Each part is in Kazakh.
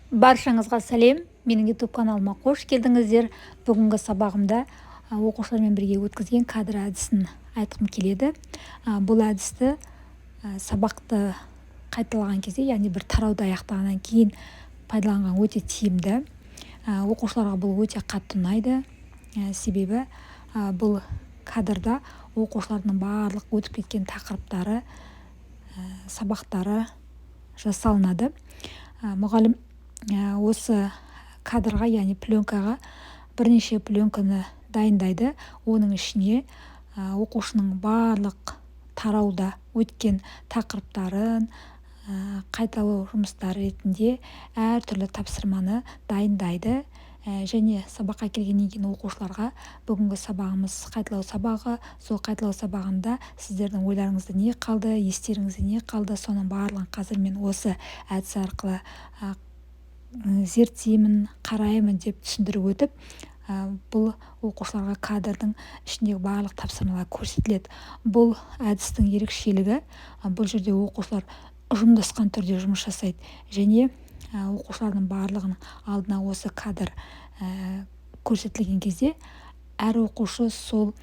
Баршаңызға сәлем, менің YouTube каналыма қош келдіңіздер. Бүгінгі сабағымда оқушылармен бірге өткізген кадр әдісін айтқым келеді. Бұл әдісті сабақты қайталаған кезде, яғни бір тарауды аяқтағаннан кейін пайдаланған өте тиімді. Оқушыларға бұл өте қатты ұнайды. Себебі бұл кадрда оқушылардың барлық өтіп кеткен тақырыптары, сабақтары жасалынады. Мұғалім осы кадрға, яғни пленкаға бірнеше пленканы дайындайды. Оның ішіне оқушының барлық тарауда өткен тақырыптарын қайталау жұмыстары ретінде әртүрлі тапсырманы дайындайды. Және сабаққа келгеннен кейін оқушыларға бүгінгі сабағымыз қайталау сабағы. Сол қайталау сабағында сіздердің ойларыңызда не қалды, естеріңізде не қалды, соның барлығын қазір мен осы әдіс арқылы зерттеймін, қараймын деп түсіндіріп өтіп, бұл оқушыларға кадрдың ішіндегі барлық тапсырмалар көрсетіледі. Бұл әдістің ерекшелігі, бұл жерде оқушылар ұжымдасқан түрде жұмыс жасайды және оқушылардың барлығының алдына осы кадр көрсетілген кезде әр оқушы сол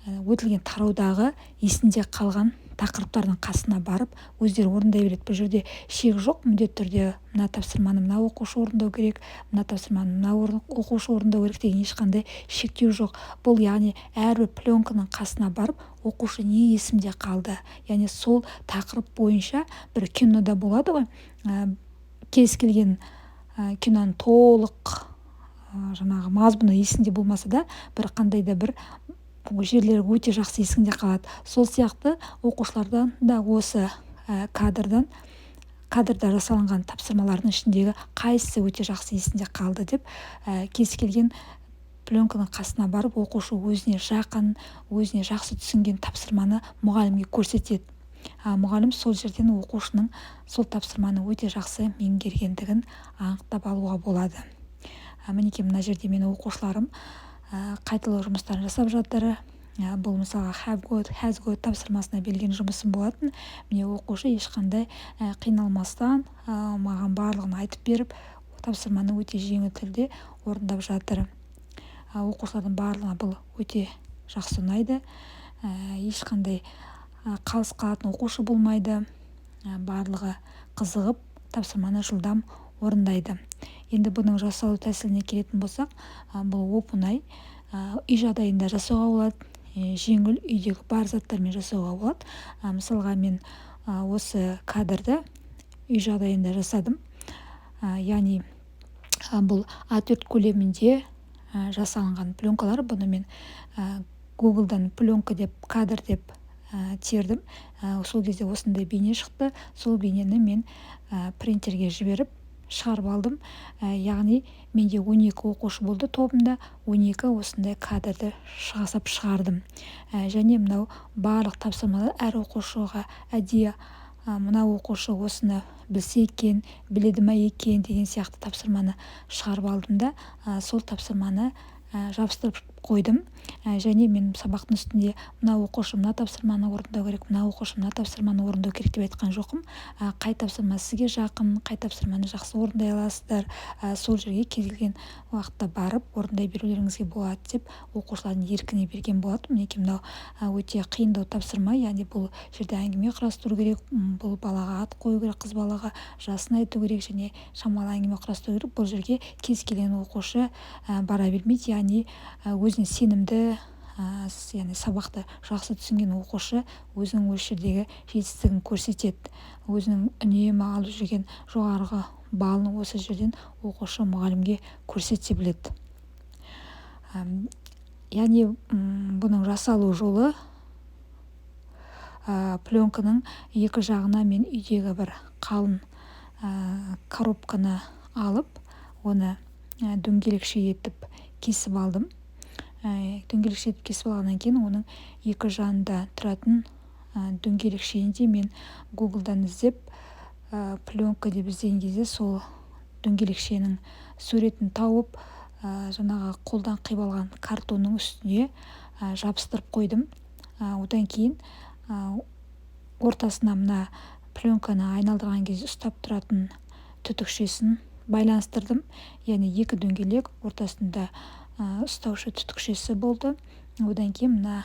өтілген тараудағы есінде қалған тақырыптардың қасына барып өздері орындай береді. Бұл жерде шек жоқ, міндетті түрде мына тапсырманы мына оқушы орындау керек, мына тапсырманы мына оқушы орындау керек деген ешқандай шектеу жоқ. Бұл яғни әрбір пленканың қасына барып оқушы не есімде қалды, яғни сол тақырып бойынша бір кинода болады ғой, кез келген киноның толық мазмұны есінде болмаса да, бір қандай да бір жерлері өте жақсы есіңде қалады. Сол сияқты оқушылардан да осы кадрда жасалынған тапсырмалардың ішіндегі қайсысы өте жақсы есінде қалды деп кез келген пленканың қасына барып оқушы өзіне жақын, өзіне жақсы түсінген тапсырманы мұғалімге көрсетеді. Мұғалім сол жерден оқушының сол тапсырманы өте жақсы меңгергендігін анықтап алуға болады. Мінекей мына жерде мен оқушыларым қайталау жұмыстарын жасап жатыр. Бұл мысалға have got, has got тапсырмасына берілген жұмысым болатын. Міне оқушы ешқандай қиналмастан маған барлығын айтып беріп, тапсырманы өте жеңіл түрде орындап жатыр. Оқушылардың барлығына бұл өте жақсы ұнайды. Ешқандай қалыс қалатын оқушы болмайды. Барлығы қызығып, тапсырманы жылдам орындайды. Енді бұның жасалу тәсіліне келетін болсақ, бұл оп-оңай, үй жағдайында жасауға болады, жеңіл үйдегі бар заттармен жасауға болады. Мысалға мен осы кадрды үй жағдайында жасадым. Яғни бұл А4 көлемінде жасалынған пленкалар. Бұны мен Google'дан пленка деп, кадр деп тердім. Сол кезде осындай бейне шықты. Сол бейнені мен принтерге жіберіп шығарып алдым. Яғни менде 12 оқушы болды тобымда, 12 осындай кадрды жасап шығардым. Және мынау барлық тапсырмалар әр оқушыға әдейі мына оқушы осыны білсе екен, біледі ме екен деген сияқты тапсырманы шығарып алдым да, сол тапсырманы жабыстырып қойдым. Және мен сабақтың үстінде мына оқушы мына тапсырманы орындау керек, мына оқушы мына тапсырманы орындау керек деп айтқан жоқпын. Қай тапсырма сізге жақын, қай тапсырманы жақсы орындай аласыздар, сол жерге кез келген уақытта барып орындай берулеріңізге болады деп оқушылардың еркіне берген болатын. Мінекей мынау өте қиындау тапсырма, яғни бұл жерде әңгіме құрастыру керек, бұл балаға ат қою керек, қыз балаға жасын айту керек және шамалы әңгіме құрастыру керек. Бұл жерге кез келген оқушы бара бермейді, яғни өзіне сенімді, яғни сабақты жақсы түсінген оқушы өзінің осы жердегі жетістігін көрсетеді. Өзінің үнемі алып жүрген жоғарғы балын осы жерден оқушы мұғалімге көрсете біледі. Яғни бұның жасалу жолы пленканың екі жағына мен үйдегі бір қалың коробканы алып, оны дөңгелекше етіп кесіп алдым. Дөңгелекше етіп кесіп алғаннан кейін оның екі жанында тұратын дөңгелекшені мен Google'дан іздеп, пленка деп іздеген кезде сол дөңгелекшенің суретін тауып, жаңағы қолдан қиып алған картонның үстіне жабыстырып қойдым. Одан кейін ортасына мына пленканы айналдырған кезде ұстап тұратын түтікшесін байланыстырдым. Яғни екі дөңгелек ортасында ұстаушы түтікшесі болды. Одан кейін мына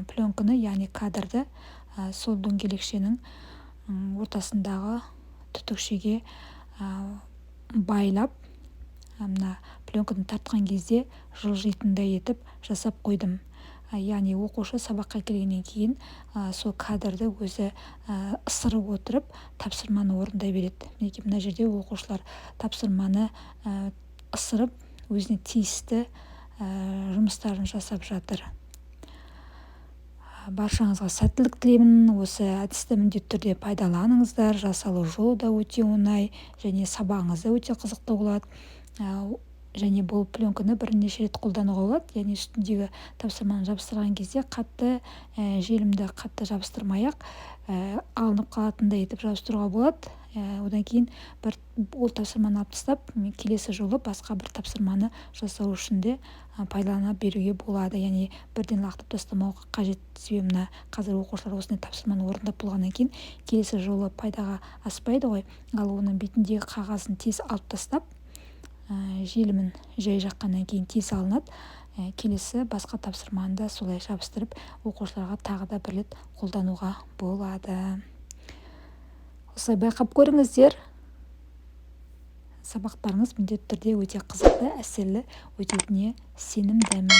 пленканы, яғни кадрды сол дөңгелекшенің ортасындағы түтікшеге байлап, мына пленканы тартқан кезде жылжитындай етіп жасап қойдым. Яғни оқушы сабаққа келгеннен кейін сол кадрды өзі ысырып отырып тапсырманы орындай береді. Мінекей мына жерде оқушылар тапсырманы ысырып өзіне тиісті жұмыстарын жасап жатыр. Баршаңызға сәттілік тілеймін. Осы әдісті міндетті түрде пайдаланыңыздар. Жасалу жолы да өте оңай және сабағыңыз да өте қызықты болады. Және бұл пленканы бірнеше рет қолдануға болады. Яғни үстіндегі тапсырманы жабыстырған кезде қатты желімді қатты жабыстырмай-ақ алынып қалатындай етіп жабыстыруға болады. Одан кейін ол тапсырманы алып тастап, келесі жолы басқа бір тапсырманы жасау үшін де пайдалана беруге болады. Яғни бірден лақтырып тастамауға қажет. Себебі мына қазір оқушылар осындай тапсырманы орындап болғаннан кейін келесі жолы пайдаға аспайды ғой. Ал оның бетіндегі қағазын тез алып тастап, желімін жай жаққаннан кейін тез алынады. Келесі басқа тапсырманы да солай жабыстырып оқушыларға тағы да бір рет қолдануға болады. Осылай байқап көріңіздер. Сабақтарыңыз міндетті түрде өте қызықты, әсерлі өтетініне сенімдімін.